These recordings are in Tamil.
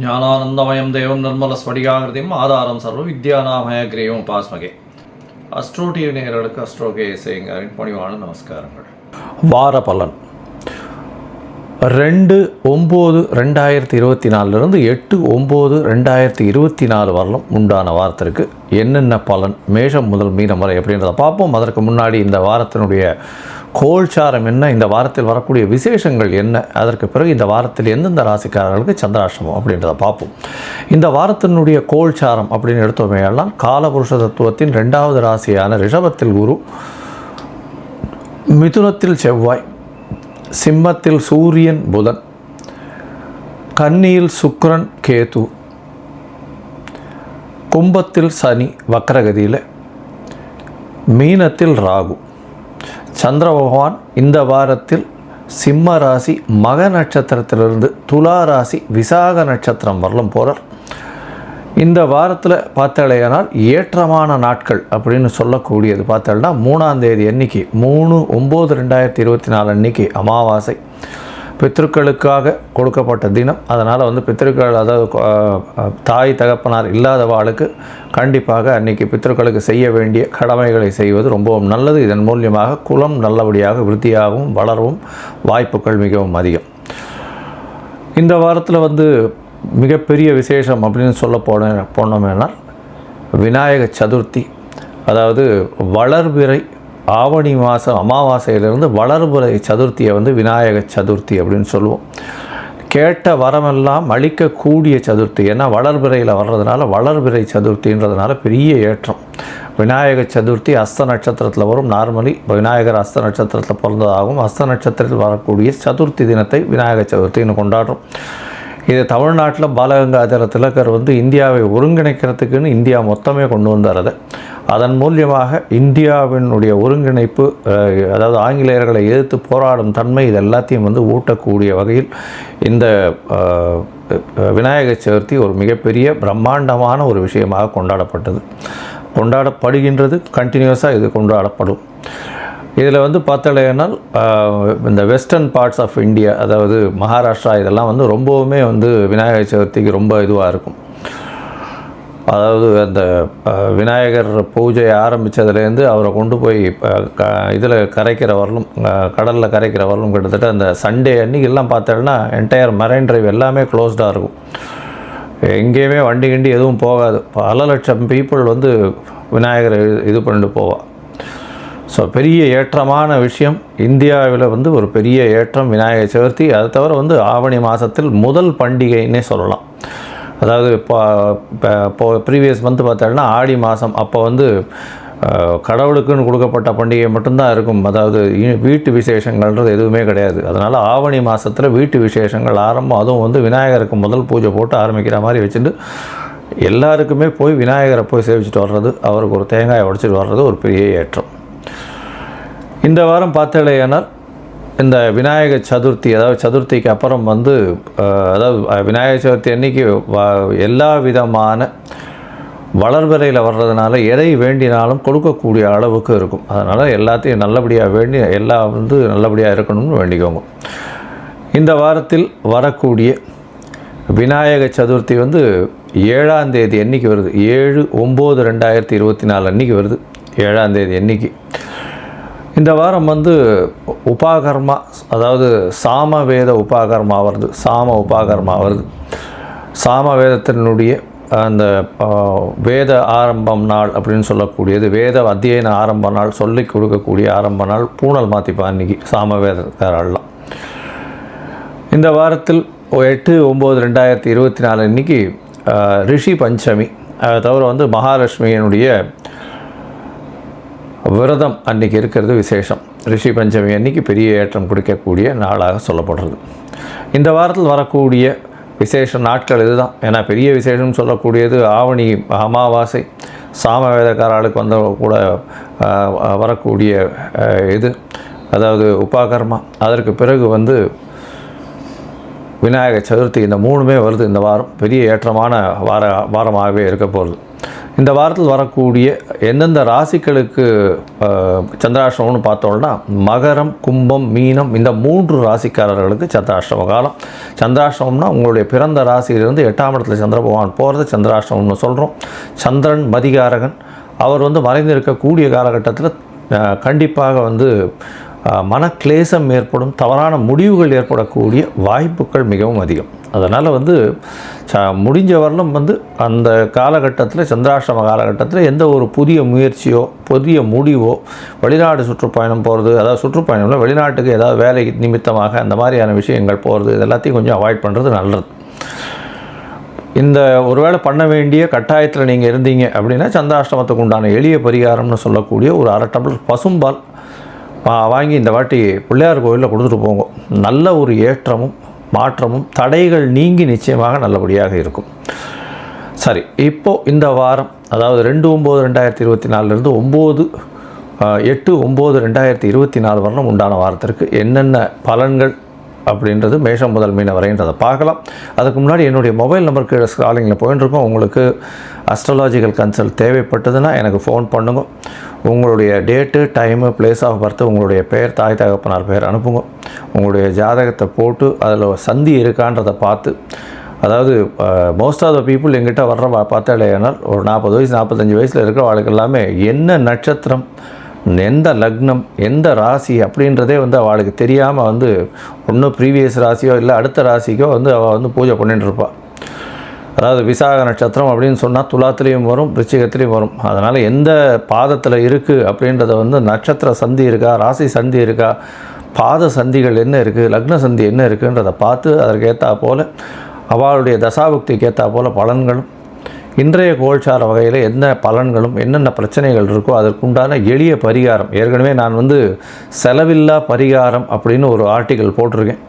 ஞானானந்தமயம் தேவம் நிர்மலஸ்வடிகாகிருதியும் ஆதாரம் சர்வ வித்யானாமயக்ரீவம் உபாஸ்மகே. அஸ்ட்ரோ டிவி நேயர்களுக்கு அஸ்ட்ரோ கேஎஸ்ஐங்கரின் பணிவான நமஸ்காரங்கள். வார பலன் 2/9/2024 8/9/2024 வரலும் உண்டான வாரத்திற்கு என்னென்ன பலன் மேஷம் முதல் மீனம் வரை அப்படின்றத பார்ப்போம். அதற்கு முன்னாடி இந்த வாரத்தினுடைய கோல்சாரம் என்ன, இந்த வாரத்தில் வரக்கூடிய விசேஷங்கள் என்ன, அதற்கு பிறகு இந்த வாரத்தில் எந்தெந்த ராசிக்காரர்களுக்கு சந்திராஷ்டமம் அப்படின்றத பார்ப்போம். இந்த வாரத்தினுடைய கோல்சாரம் அப்படின்னு எடுத்தோமேயெல்லாம் காலபுருஷ தத்துவத்தின் 2வது ராசியான ரிஷபத்தில் குரு, மிதுனத்தில் செவ்வாய், சிம்மத்தில் சூரியன் புதன், கன்னியில் சுக்கிரன் கேது, கும்பத்தில் சனி வக்ரகதியில், மீனத்தில் ராகு. சந்திர பகவான் இந்த வாரத்தில் சிம்ம ராசி மக நட்சத்திரத்திலிருந்து துலா ராசி விசாக நட்சத்திரம் வரலும் போகிறார். இந்த வாரத்தில் பார்த்தாலேயானால் ஏற்றமான நாட்கள் அப்படின்னு சொல்லக்கூடியது பார்த்தோம்னா 3ஆம் தேதி அன்னைக்கு 3/9/2024 அன்னைக்கு அமாவாசை, பித்ருக்களுக்காக கொடுக்கப்பட்ட தினம். அதனால் பித்ருக்கள், அதாவது தாய் தகப்பனார் இல்லாதவாளுக்கு கண்டிப்பாக அன்றைக்கி பித்ருக்களுக்கு செய்ய வேண்டிய கடமைகளை செய்வது ரொம்பவும் நல்லது. இதன் மூலியமாக குலம் நல்லபடியாக விருத்தியாகவும் வளரவும் வாய்ப்புகள் மிகவும் அதிகம். இந்த வாரத்தில் மிகப்பெரிய விசேஷம் அப்படின்னு சொல்ல போனோம்னா விநாயக சதுர்த்தி, அதாவது வளர்பிறை ஆவணி மாதம் அமாவாசையிலிருந்து வளர்பிறை சதுர்த்தியை விநாயக சதுர்த்தி அப்படின்னு சொல்லுவோம். கேட்ட வரமெல்லாம் அளிக்கக்கூடிய சதுர்த்தி. ஏன்னா வளர்பிறையில் வர்றதுனால வளர்பிறை சதுர்த்தின்றதுனால பெரிய ஏற்றம். விநாயக சதுர்த்தி அஸ்த நட்சத்திரத்தில் வரும். நார்மலி விநாயகர் அஸ்த நட்சத்திரத்தில் பிறந்ததாகவும் அஸ்த நட்சத்திரத்தில் வரக்கூடிய சதுர்த்தி தினத்தை விநாயக சதுர்த்தின்னு கொண்டாடுறோம். இது தமிழ்நாட்டில் பாலகங்காதர திலகர் இந்தியாவை ஒருங்கிணைக்கிறதுக்குன்னு இந்தியா மொத்தமே கொண்டு வந்தார். அதன் மூலியமாக இந்தியாவினுடைய ஒருங்கிணைப்பு, அதாவது ஆங்கிலேயர்களை எதிர்த்து போராடும் தன்மை, இது எல்லாத்தையும் ஊட்டக்கூடிய வகையில் இந்த விநாயகர் சதுர்த்தி ஒரு மிகப்பெரிய பிரம்மாண்டமான ஒரு விஷயமாக கொண்டாடப்படுகின்றது. கண்டினியூஸாக இது கொண்டாடப்படும். இதில் பார்த்தலைனால் இந்த வெஸ்டர்ன் பார்ட்ஸ் ஆஃப் இந்தியா, அதாவது மகாராஷ்டிரா, இதெல்லாம் ரொம்பவுமே விநாயகர் சதுர்த்திக்கு ரொம்ப இதுவாக இருக்கும். அதாவது அந்த விநாயகர் பூஜையை ஆரம்பித்ததுலேருந்து அவரை கொண்டு போய் இதில் கரைக்கிற வரலும், கடலில் கரைக்கிற வரலும் கிட்டத்தட்ட அந்த சண்டே அன்றைக்கெல்லாம் பார்த்தோன்னா என்டையர் மரைன் டிரைவ் எல்லாமே க்ளோஸ்டாக இருக்கும். எங்கேயுமே வண்டி கிண்டி எதுவும் போகாது. பல லட்சம் பீப்புள் விநாயகரை இது பண்ணிட்டு போவாள். ஸோ பெரிய ஏற்றமான விஷயம். இந்தியாவில் ஒரு பெரிய ஏற்றம் விநாயகர் சதுர்த்தி. அதை தவிர ஆவணி மாதத்தில் முதல் பண்டிகைன்னே சொல்லலாம். அதாவது இப்போ ப்ரீவியஸ் பார்த்தோம்னா ஆடி மாதம் அப்போ கடவுளுக்குன்னு கொடுக்கப்பட்ட பண்டிகை மட்டும்தான் இருக்கும். அதாவது வீட்டு விசேஷங்கள்ன்றது எதுவுமே கிடையாது. அதனால் ஆவணி மாதத்தில் வீட்டு விசேஷங்கள் ஆரம்பம். அதுவும் விநாயகருக்கு முதல் பூஜை போட்டு ஆரம்பிக்கிற மாதிரி வச்சுட்டு எல்லாருக்குமே போய் விநாயகரை போய் சேவிச்சுட்டு வர்றது, அவருக்கு ஒரு தேங்காயை உடைச்சிட்டு வர்றது ஒரு பெரிய ஏற்றம். இந்த வாரம் பார்த்தலையானால் இந்த விநாயகர் சதுர்த்தி, அதாவது சதுர்த்திக்கு அப்புறம் அதாவது விநாயகர் சதுர்த்தி அன்றைக்கி எல்லா விதமான வளர்பிறையில் வர்றதுனால எதை வேண்டினாலும் கொடுக்கக்கூடிய அளவுக்கு இருக்கும். அதனால் எல்லாத்தையும் நல்லபடியாக வேண்டி எல்லாம் நல்லபடியாக இருக்கணும்னு வேண்டிக்கோங்க. இந்த வாரத்தில் வரக்கூடிய விநாயகர் சதுர்த்தி 7ஆம் தேதி அன்றைக்கி வருது. 7/9/2024 அன்றைக்கி வருது. 7ஆம் தேதி அன்றைக்கி. இந்த வாரம் உபாகர்மா, அதாவது சாமவேத உபாகர்மா வருது. உபாகர்மா வருது. சாமவேதத்தினுடைய அந்த வேத ஆரம்பம் நாள் அப்படின்னு சொல்லக்கூடியது, வேத அத்தியன ஆரம்ப நாள், சொல்லிக் கொடுக்கக்கூடிய ஆரம்ப நாள். பூனல் மாற்றிப்பா அன்றைக்கி சாமவேதக்காரெல்லாம். இந்த வாரத்தில் 8/9/2024 அன்றைக்கி ரிஷி பஞ்சமி. அதை தவிர மகாலட்சுமியினுடைய விரதம் அன்றைக்கி இருக்கிறது விசேஷம். ரிஷி பஞ்சமி அன்றைக்கி பெரிய ஏற்றம் கொடுக்கக்கூடிய நாளாக சொல்லப்படுறது. இந்த வாரத்தில் வரக்கூடிய விசேஷ நாட்கள் இதுதான். ஏன்னா பெரிய விசேஷம் சொல்லக்கூடியது ஆவணி அமாவாசை, சாமவேதக்காரர்களுக்கு கூட வரக்கூடிய இது, அதாவது உபாகர்மா. அதற்கு பிறகு விநாயகர் சதுர்த்தி. இந்த 3மே வருது. இந்த வாரம் பெரிய ஏற்றமான வாரமாகவே இருக்க போகிறது. இந்த வாரத்தில் வரக்கூடிய எந்தெந்த ராசிகளுக்கு சந்திராஷ்டமம்னு பார்த்தோம்னா மகரம், கும்பம், மீனம் இந்த 3 ராசிக்காரர்களுக்கு சந்திராஷ்டம காலம். சந்திராஷ்டமம்னா உங்களுடைய பிறந்த ராசியிலிருந்து 8ஆம் இடத்துல சந்திர பகவான் போகிறது சந்திராஷ்டமம்னு சொல்கிறோம். சந்திரன் மதிகாரகன், அவர் மறைந்திருக்கக்கூடிய காலகட்டத்தில் கண்டிப்பாக மனக்லேசம் ஏற்படும், தவறான முடிவுகள் ஏற்படக்கூடிய வாய்ப்புகள் மிகவும் அதிகம். அதனால் முடிஞ்ச வரலும் அந்த காலகட்டத்தில் சந்திராஷ்டம காலகட்டத்தில் எந்த ஒரு புதிய முயற்சியோ புதிய முடிவோ, வெளிநாடு சுற்றுப்பயணம் போகிறது, அதாவது சுற்றுப்பயணம்ல வெளிநாட்டுக்கு ஏதாவது வேலை நிமித்தமாக அந்த மாதிரியான விஷயங்கள் போகிறது, இது எல்லாத்தையும் கொஞ்சம் அவாய்ட் பண்ணுறது நல்லது. இந்த ஒருவேளை பண்ண வேண்டிய கட்டாயத்தில் நீங்கள் இருந்தீங்க அப்படின்னா சந்திராஷ்டமத்துக்கு உண்டான எளிய பரிகாரம்னு சொல்லக்கூடிய ஒரு 1/2 டம்ளர் பசும்பால் வாங்கி இந்த வாட்டி பிள்ளையார் கோயிலில் கொடுத்துட்டு போங்க. நல்ல ஒரு ஏற்றமும் மாற்றமும் தடைகள் நீங்கி நிச்சயமாக நல்லபடியாக இருக்கும். சரி, இப்போது இந்த வாரம் அதாவது 2/9/2024 8/9/2024 வரணும் உண்டான வாரத்திற்கு என்னென்ன பலன்கள் அப்படின்றது மேஷம் முதல் மீன வரைன்றதை பார்க்கலாம். அதுக்கு முன்னாடி என்னுடைய மொபைல் நம்பர் கீழே ஸ்க்ராலிங்கில் போயிட்டுருக்கோம். உங்களுக்கு அஸ்ட்ராலாஜிக்கல் கன்சல்ட் தேவைப்பட்டதுன்னா எனக்கு ஃபோன் பண்ணுங்க. உங்களுடைய date, time, place of birth, உங்களுடைய பெயர், தாய் தகப்பனார் பெயர் அனுப்புங்க. உங்களுடைய ஜாதகத்தை போட்டு அதில் சந்தி இருக்கான்றதை பார்த்து, அதாவது மோஸ்ட் ஆஃப் த பீப்புள் எங்கிட்ட வர்ற பார்த்தாலேனால் ஒரு 40 வயசு 45 வயசில் இருக்கிற வாழ்க்கை எல்லாமே என்ன நட்சத்திரம், எந்த லக்னம், எந்த ராசி அப்படின்றதே அவளுக்கு தெரியாமல் ஒன்றும் ப்ரீவியஸ் ராசியோ இல்லை அடுத்த ராசிக்கோ அவள் பூஜை பண்ணிட்டு இருப்பாள். அதாவது விசாக நட்சத்திரம் அப்படின்னு சொன்னால் துலாத்துலேயும் வரும், விருச்சிகத்துலேயும் வரும். அதனால் எந்த பாதத்தில் இருக்குது அப்படின்றத நட்சத்திர சந்தி இருக்கா, ராசி சந்தி இருக்கா, பாத சந்திகள் என்ன இருக்குது, லக்ன சந்தி என்ன இருக்குன்றதை பார்த்து அதற்கேற்றா போல் அவளுடைய தசாபுக்திக்கு ஏற்றா போல் பலன்களும் இன்றைய கோல்சார வகையில் என்ன பலன்களும் என்னென்ன பிரச்சனைகள் இருக்கோ அதற்குண்டான எளிய பரிகாரம். ஏற்கனவே நான் செலவில்லா பரிகாரம் அப்படின்னு ஒரு ஆர்டிக்கல் போட்டிருக்கேன்,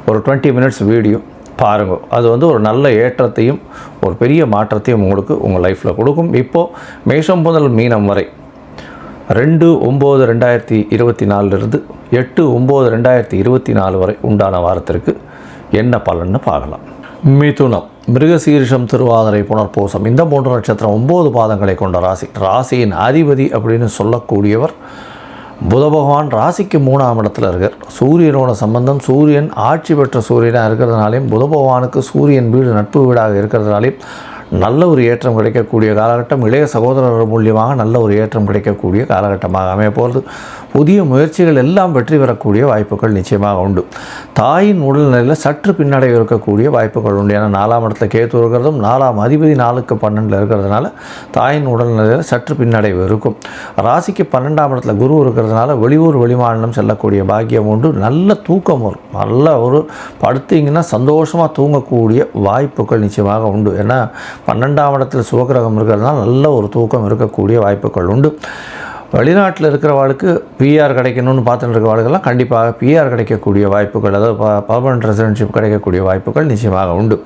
ஒரு 20 மினிட்ஸ் வீடியோ பாருங்க. அது ஒரு நல்ல ஏற்றத்தையும் ஒரு பெரிய மாற்றத்தையும் உங்களுக்கு உங்கள் லைஃப்பில் கொடுக்கும். இப்போது மேஷம் முதல் மீனம் வரை 2/9/2024 8/9/2024 வரை உண்டான வாரத்திற்கு என்ன பலன்னு பார்க்கலாம். மிதுனம், மிருகசீரிஷம், திருவாதிரை, புனர்பூசம் இந்த 3 நட்சத்திரம் 9 பாதங்களை கொண்ட ராசி. ராசியின் அதிபதி அப்படின்னு சொல்லக்கூடியவர் புத பகவான். ராசிக்கு 3ஆம் இடத்துல இருக்கார். சூரியனோட சம்பந்தம், சூரியன் ஆட்சி பெற்ற சூரியனாக இருக்கிறதுனாலையும் புத பகவானுக்கு சூரியன் வீடு நட்பு வீடாக இருக்கிறதுனாலையும் நல்ல ஒரு ஏற்றம் கிடைக்கக்கூடிய காலகட்டம். இளைய சகோதரர் மூலியமாக நல்ல ஒரு ஏற்றம் கிடைக்கக்கூடிய காலகட்டமாக அமைய போகிறது. புதிய முயற்சிகள் எல்லாம் வெற்றி பெறக்கூடிய வாய்ப்புகள் நிச்சயமாக உண்டு. தாயின் உடல்நிலையில் சற்று பின்னடைவு இருக்கக்கூடிய வாய்ப்புகள் உண்டு. ஏன்னா 4ஆம் இடத்துல கேது இருக்கிறதும் 4ஆம் அதிபதி 4க்கு 12 இருக்கிறதுனால தாயின் உடல்நிலையில் சற்று பின்னடைவு இருக்கும். ராசிக்கு 12ஆம் இடத்துல குரு இருக்கிறதுனால வெளியூர் வெளிமாநிலம் செல்லக்கூடிய பாக்கியம் உண்டு. நல்ல தூக்கம் வரும். நல்ல ஒரு படுத்திங்கன்னா சந்தோஷமாக தூங்கக்கூடிய வாய்ப்புகள் நிச்சயமாக உண்டு. ஏன்னா 12ஆம் இடத்தில் சுபகிரகம் இருக்கிறதுனால நல்ல ஒரு தூக்கம் இருக்கக்கூடிய வாய்ப்புகள் உண்டு. வெளிநாட்டில் இருக்கிறவாளுக்கு பிஆர் கிடைக்கணும்னு பார்த்துட்டு இருக்கிறவாளுக்கெல்லாம் கண்டிப்பாக பிஆர் கிடைக்கக்கூடிய வாய்ப்புகள், அதாவது பர்மனன்ட் ரெசிடென்ஷிப் கிடைக்கக்கூடிய வாய்ப்புகள் நிச்சயமாக உண்டு.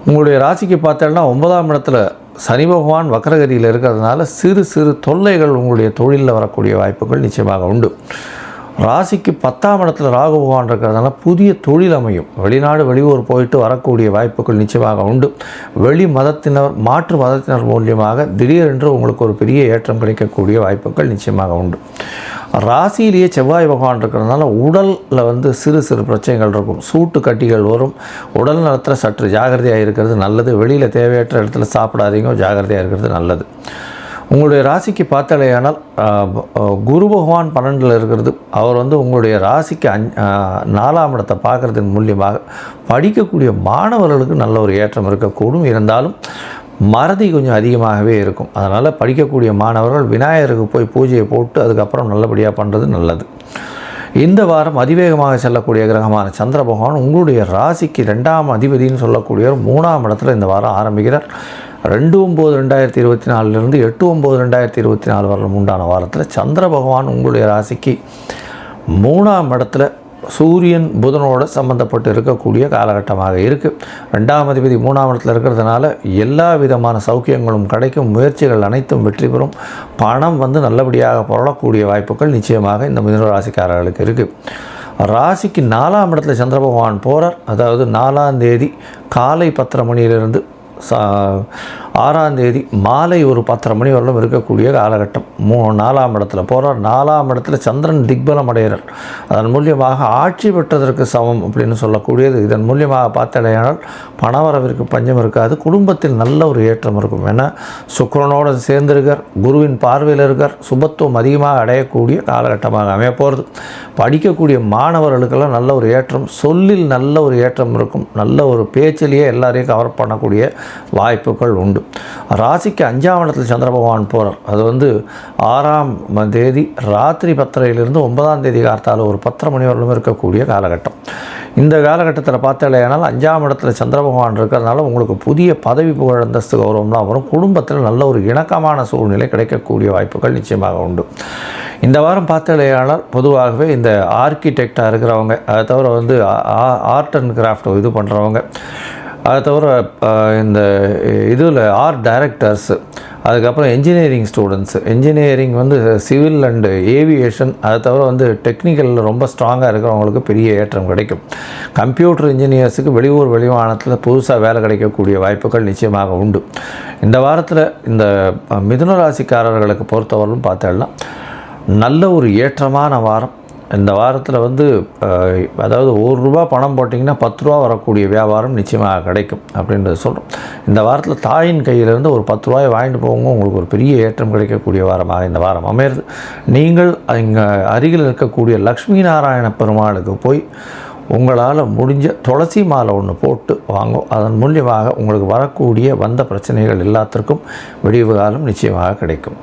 உங்களுடைய ராசிக்கு பார்த்தோம்னா 9ஆம் இடத்துல சனி பகவான் வக்ரகதியில் இருக்கிறதுனால சிறு சிறு தொல்லைகள் உங்களுடைய தொழிலில் வரக்கூடிய வாய்ப்புகள் நிச்சயமாக உண்டு. ராசிக்கு 10ஆம் இடத்துல ராகு பகவான் இருக்கிறதுனால புதிய தொழில் அமையும். வெளிநாடு வெளியூர் போயிட்டு வரக்கூடிய வாய்ப்புகள் நிச்சயமாக உண்டு. வெளி மதத்தினர் மாற்று மதத்தினர் மூலியமாக திடீரென்று உங்களுக்கு ஒரு பெரிய ஏற்றம் கிடைக்கக்கூடிய வாய்ப்புகள் நிச்சயமாக உண்டு. ராசியிலேயே செவ்வாய் பகவான் இருக்கிறதுனால உடலில் சிறு சிறு பிரச்சனைகள் இருக்கும். சூட்டு கட்டிகள் வரும். உடல் நலத்தில் சற்று ஜாகிரதையாக இருக்கிறது நல்லது. வெளியில் தேவையற்ற இடத்துல சாப்பிடாதீங்க, ஜாகிரதையாக இருக்கிறது நல்லது. உங்களுடைய ராசிக்கு பார்த்தாலேயானால் குரு பகவான் 12ல் இருக்கிறது. அவர் உங்களுடைய ராசிக்கு 4ஆம் இடத்தை பார்க்குறதன் மூலியமாக படிக்கக்கூடிய மாணவர்களுக்கு நல்ல ஒரு ஏற்றம் இருக்கக்கூடும். இருந்தாலும் மறதி கொஞ்சம் அதிகமாகவே இருக்கும். அதனால் படிக்கக்கூடிய மாணவர்கள் விநாயகருக்கு போய் பூஜையை போட்டு அதுக்கப்புறம் நல்லபடியாக பண்ணுறது நல்லது. இந்த வாரம் அதிவேகமாக செல்லக்கூடிய கிரகமான சந்திர பகவான் உங்களுடைய ராசிக்கு 2ஆம் அதிபதினு சொல்லக்கூடியவர் 3ஆம் இடத்துல இந்த வாரம் ஆரம்பிக்கிறார். 2/9/2024 8/9/2024 வரை உண்டான வாரத்தில் சந்திர பகவான் உங்களுடைய ராசிக்கு 3ஆம் இடத்துல சூரியன் புதனோடு சம்பந்தப்பட்டு இருக்கக்கூடிய காலகட்டமாக இருக்குது. 2ஆம் அதிபதி 3ஆம் இடத்துல இருக்கிறதுனால எல்லா விதமான சௌக்கியங்களும் கிடைக்கும். முயற்சிகள் அனைத்தும் வெற்றி பெறும். பணம் நல்லபடியாக புரளக்கூடிய வாய்ப்புகள் நிச்சயமாக இந்த மிதுன ராசிக்காரர்களுக்கு இருக்குது. ராசிக்கு 4ஆம் இடத்துல சந்திர பகவான் போகிறார். அதாவது 4ஆம் தேதி காலை 10:30 மணியிலிருந்து 6ஆம் தேதி மாலை ஒரு 10:30 மணி வரலும் இருக்கக்கூடிய காலகட்டம். 4ஆம் இடத்துல போகிறார். 4ஆம் இடத்துல சந்திரன் திக்பலம் அடைகிறார். அதன் மூலியமாக ஆட்சி பெற்றதற்கு சமம் அப்படின்னு சொல்லக்கூடியது. இதன் மூலியமாக பார்த்தாலேயானால் பணவரவிற்கு பஞ்சம் இருக்காது. குடும்பத்தில் நல்ல ஒரு ஏற்றம் இருக்கும். ஏன்னா சுக்கிரனோடு சேர்ந்திருக்கார், குருவின் பார்வையில் இருக்கார், சுபத்துவம் அதிகமாக அடையக்கூடிய காலகட்டமாக அமைய போகிறது. படிக்கக்கூடிய மாணவர்களுக்கெல்லாம் நல்ல ஒரு ஏற்றம், சொல்லில் நல்ல ஒரு ஏற்றம் இருக்கும். நல்ல ஒரு பேச்சிலேயே எல்லாரையும் கவர் பண்ணக்கூடிய வாய்ப்புகள் உண்டு. ராசிக்கு 5ஆம் இடத்தில் சந்திர பகவான் போகிறார். அது 6ஆம் தேதி ராத்திரி 10:30 9ஆம் தேதி கார்த்தால ஒரு 10:30 மணி வரலும் இருக்கக்கூடிய காலகட்டம். இந்த காலகட்டத்தில் பார்த்தாலேயானால் 5ஆம் இடத்துல சந்திர பகவான் இருக்கிறதுனால உங்களுக்கு புதிய பதவி புகழ் அந்தஸ்து கௌரவம்லாம் வரும். குடும்பத்தில் நல்ல ஒரு இணக்கமான சூழ்நிலை கிடைக்கக்கூடிய வாய்ப்புகள் நிச்சயமாக உண்டு. இந்த வாரம் பார்த்தாலேயானால் பொதுவாகவே இந்த ஆர்கிடெக்டாக இருக்கிறவங்க, அதை தவிர ஆர்ட் அண்ட் கிராஃப்ட் இது பண்ணுறவங்க, அதை தவிர இந்த இதில் ஆர்ட் டைரக்டர்ஸு, அதுக்கப்புறம் engineering students, engineering civil and aviation, அதை தவிர டெக்னிக்கலில் ரொம்ப ஸ்ட்ராங்காக இருக்கிறவங்களுக்கு பெரிய ஏற்றம் கிடைக்கும். கம்ப்யூட்டர் இன்ஜினியர்ஸுக்கு வெளியூர் வெளிமாநிலத்தில் புதுசாக வேலை கிடைக்கக்கூடிய வாய்ப்புகள் நிச்சயமாக உண்டு. இந்த வாரத்தில் இந்த மிதுன ராசிக்காரர்களுக்கு பொறுத்தவரையிலும் பார்த்தோம்னா நல்ல ஒரு ஏற்றமான வாரம். இந்த வாரத்தில் அதாவது ₹1 பணம் போட்டிங்கன்னா ₹10 வரக்கூடிய வியாபாரம் நிச்சயமாக கிடைக்கும் அப்படின்றது சொல்கிறோம். இந்த வாரத்தில் தாயின் கையிலேருந்து ஒரு ₹10 வாங்கிட்டு போங்க, உங்களுக்கு ஒரு பெரிய ஏற்றம் கிடைக்கக்கூடிய வாரமாக இந்த வாரம் அமையிறது. நீங்கள் இங்கே அருகில் இருக்கக்கூடிய லக்ஷ்மி நாராயண பெருமாளுக்கு போய் உங்களால் முடிஞ்ச துளசி மாலை ஒன்று போட்டு வாங்கும். அதன் மூலியமாக உங்களுக்கு வரக்கூடிய வந்த பிரச்சனைகள் எல்லாத்திற்கும் விடிவு காலம் நிச்சயமாக கிடைக்கும்.